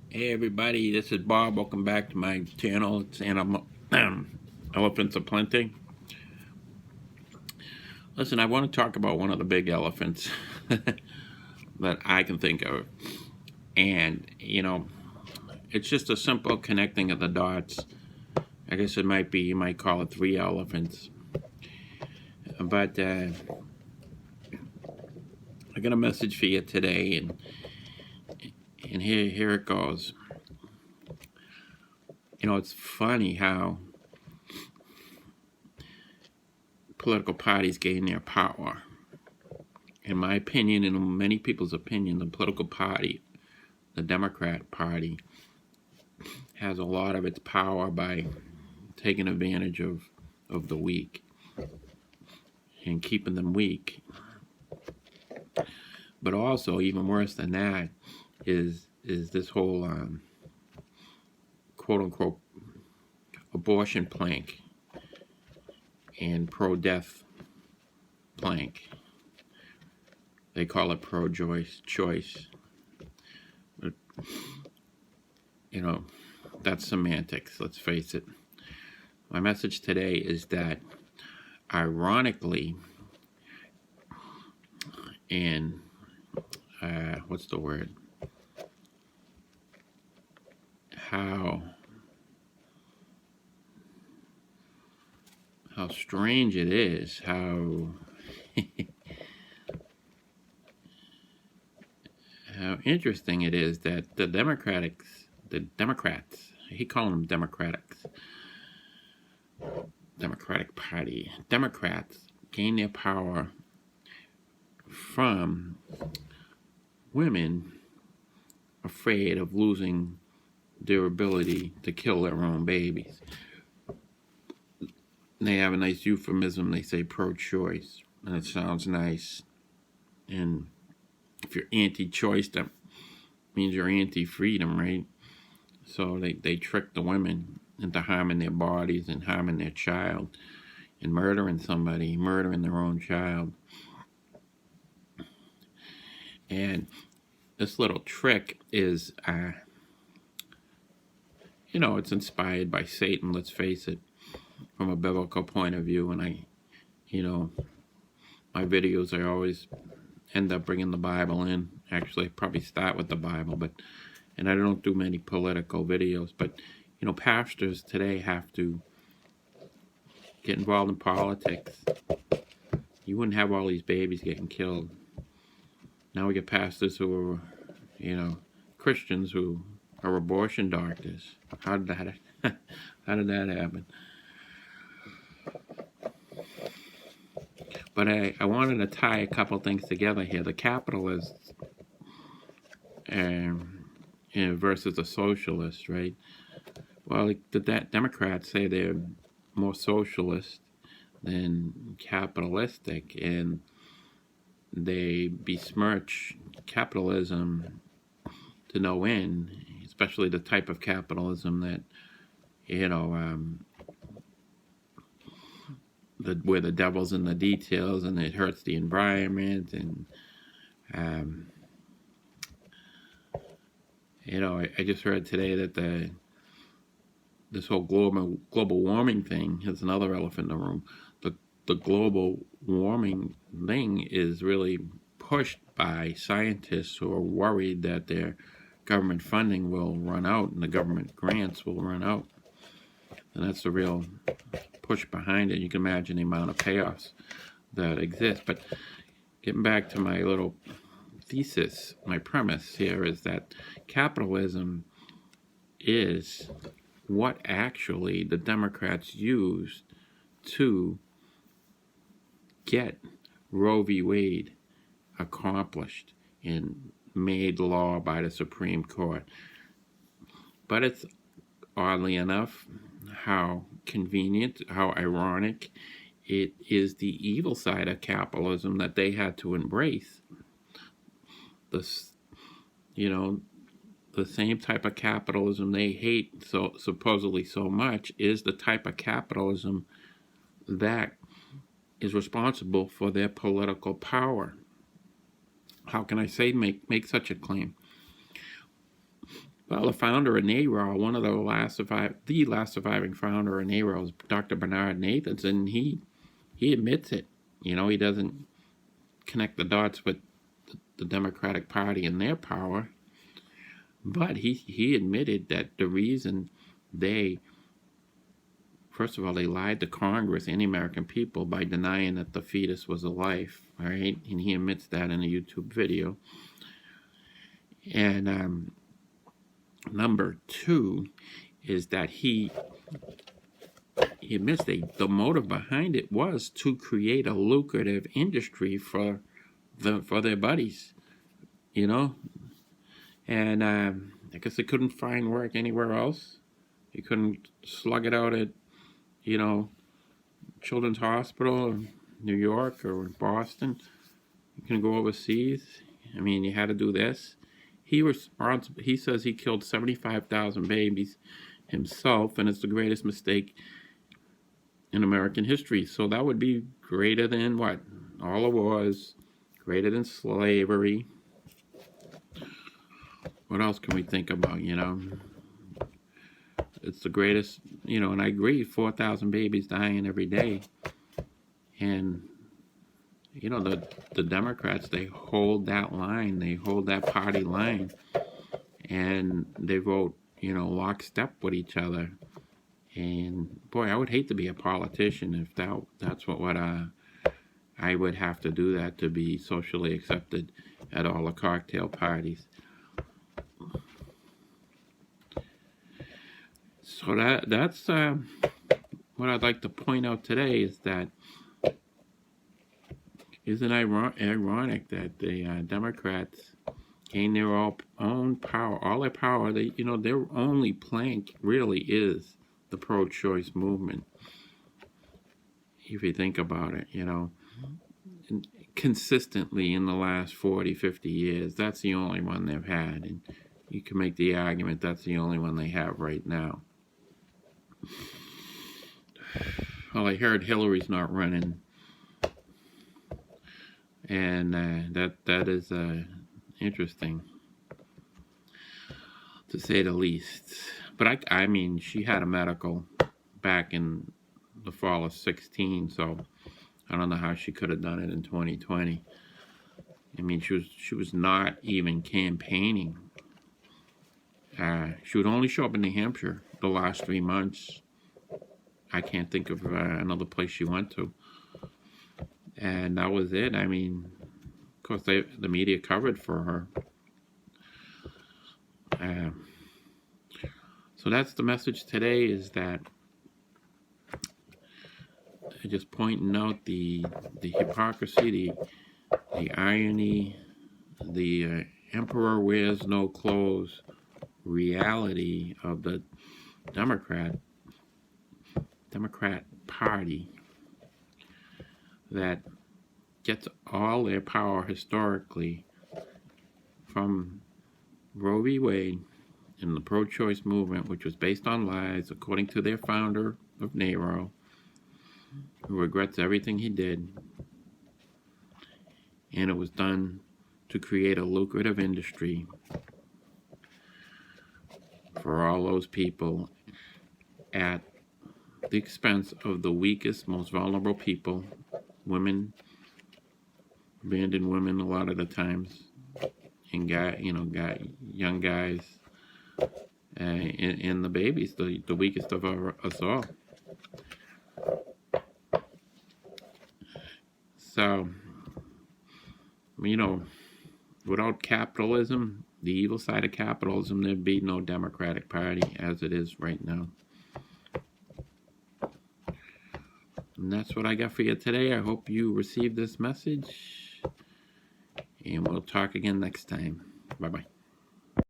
Hey everybody, this is Bob. Welcome back to my channel. It's Elephants Aplenty. Listen, I want to talk about one of the big elephants that I can think of. And, it's just a simple connecting of the dots. I guess it might be, you might call it three elephants. But I got a message for you today, and here it goes. It's funny how political parties gain their power. In my opinion, and in many people's opinion, the political party, the Democrat Party, has a lot of its power by taking advantage of the weak and keeping them weak. But also, even worse than that, is this whole quote-unquote abortion plank and pro-death plank. They call it pro-choice. But, that's semantics, let's face it. My message today is that, ironically, and what's the word? How strange it is, how how interesting it is that the Democrats, I hate calling them Democratic Party, Democrats gain their power from women afraid of losing their ability to kill their own babies. They have a nice euphemism, they say pro-choice, and it sounds nice. And if you're anti-choice, that means you're anti-freedom, right? So they trick the women into harming their bodies and harming their child and murdering somebody, murdering their own child. And this little trick is, it's inspired by Satan, let's face it, from a biblical point of view. And my videos, I always end up bringing the Bible in. Actually, I probably start with the Bible, and I don't do many political videos, but, pastors today have to get involved in politics. You wouldn't have all these babies getting killed. Now we get pastors who are, Christians who are abortion doctors. How did that happen? But I wanted to tie a couple things together here. The capitalists versus the socialists, right? Well, the Democrats say they're more socialist than capitalistic, and they besmirch capitalism to no end, especially the type of capitalism that, where the devil's in the details and it hurts the environment. And I just heard today that this whole global warming thing is another elephant in the room. The global warming thing is really pushed by scientists who are worried that their government funding will run out and the government grants will run out. And that's the real push behind it. You can imagine the amount of chaos that exists. But getting back to my little thesis, my premise here is that capitalism is what actually the Democrats used to get Roe V Wade accomplished and made law by the Supreme Court. But it's, oddly enough, how convenient, how ironic, it is the evil side of capitalism that they had to embrace. The same type of capitalism they hate so supposedly so much is the type of capitalism that is responsible for their political power. How can I say make such a claim? Well, the founder of NARAL, one of the last surviving founder of NARAL is Dr. Bernard Nathanson. He admits it. You know, he doesn't connect the dots with the Democratic Party and their power, but he admitted that the reason they, first of all, they lied to Congress and the American people by denying that the fetus was a life, all right? And he admits that in a YouTube video. And number two is that he admits the motive behind it was to create a lucrative industry for their buddies, you know. And I guess they couldn't find work anywhere else. They couldn't slug it out at, you know, Children's Hospital in New York or in Boston. You can go overseas. I mean, you had to do this. He says he killed 75,000 babies himself, and it's the greatest mistake in American history. So that would be greater than what? All the wars, greater than slavery. What else can we think about, you know? It's the greatest, you know, and I agree, 4,000 babies dying every day. And, you know, the Democrats, they hold that line. They hold that party line. And they vote, you know, lockstep with each other. And, boy, I would hate to be a politician if that's what I would have to do that to be socially accepted at all the cocktail parties. So that's what I'd like to point out today is that isn't ironic that the Democrats gain their own power, all their power. They, you know, their only plank really is the pro-choice movement. If you think about it, you know, and consistently in the last 40, 50 years, that's the only one they've had, and you can make the argument that's the only one they have right now. Well, I heard Hillary's not running, and that is interesting, to say the least. But I mean, she had a medical back in the fall of 16, so I don't know how she could have done it in 2020. I mean, she was not even campaigning. She would only show up in New Hampshire the last 3 months. I can't think of another place she went to. And that was it. I mean, of course, the media covered for her. So that's the message today, is that just pointing out the hypocrisy, the irony, the emperor wears no clothes reality of the Democrat Party that gets all their power historically from Roe V Wade and the pro-choice movement, which was based on lies, according to their founder of NARAL, who regrets everything he did. And it was done to create a lucrative industry for all those people at the expense of the weakest, most vulnerable people, women, abandoned women a lot of the times, and young guys, and the babies, the weakest of us all. So, you know, without capitalism, the evil side of capitalism, there'd be no Democratic Party as it is right now. And that's what I got for you today. I hope you received this message. And we'll talk again next time. Bye-bye.